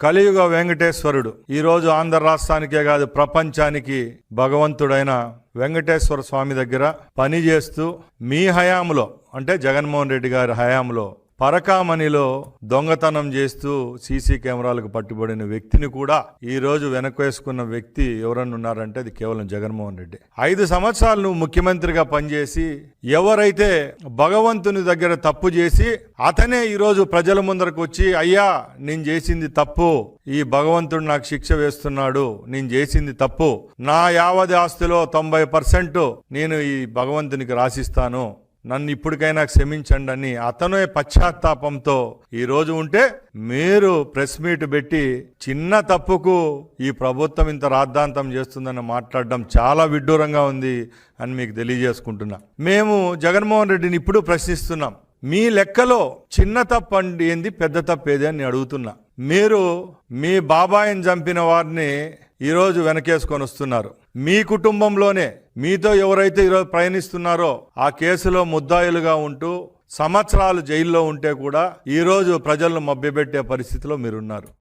కలియుగ వెంకటేశ్వరుడు ఈరోజు ఆంధ్ర రాష్ట్రానికే కాదు ప్రపంచానికి భగవంతుడైన వెంకటేశ్వర స్వామి దగ్గర పనిచేస్తూ మీ హయాంలో అంటే జగన్మోహన్ రెడ్డి గారి హయాంలో పరకామణిలో దొంగతనం చేస్తూ సీసీ కెమెరాలకు పట్టుబడిన వ్యక్తిని కూడా ఈ రోజు వెనకేసుకున్న వ్యక్తి ఎవరన్నా ఉన్నారంటే అది కేవలం జగన్మోహన్ రెడ్డి. 5 సంవత్సరాలు నువ్వు ముఖ్యమంత్రిగా పనిచేసి ఎవరైతే భగవంతుని దగ్గర తప్పు చేసి అతనే ఈరోజు ప్రజల ముందరకు వచ్చి అయ్యా నేను చేసింది తప్పు, ఈ భగవంతుడు నాకు శిక్ష వేస్తున్నాడు, నేను చేసింది తప్పు, నా యావది ఆస్తిలో 90% నేను ఈ భగవంతునికి రాసిస్తాను, నన్ను ఇప్పటికైనా క్షమించండి అని అతనే పశ్చాత్తాపంతో ఈరోజు ఉంటే మీరు ప్రెస్ మీట్ పెట్టి చిన్న తప్పుకు ఈ ప్రభుత్వం ఇంత రాద్ధాంతం చేస్తుందని మాట్లాడడం చాలా విడ్డూరంగా ఉంది అని మీకు తెలియజేసుకుంటున్నా. మేము జగన్మోహన్ రెడ్డిని ఇప్పుడు ప్రశ్నిస్తున్నాం, మీ లెక్కలో చిన్న తప్పు అంటే ఏంది, పెద్ద తప్పు ఏది అని అడుగుతున్నా. మీరు మీ బాబాయిని చంపిన వారిని ఈరోజు వెనకేసుకొని వస్తున్నారు. మీ కుటుంబంలోనే మీతో ఎవరైతే ఈరోజు ప్రయాణిస్తున్నారో ఆ కేసులో ముద్దాయిలుగా ఉంటూ సంవత్సరాలు జైల్లో ఉంటే కూడా ఈరోజు ప్రజలను మభ్యపెట్టే పరిస్థితిలో మీరున్నారు.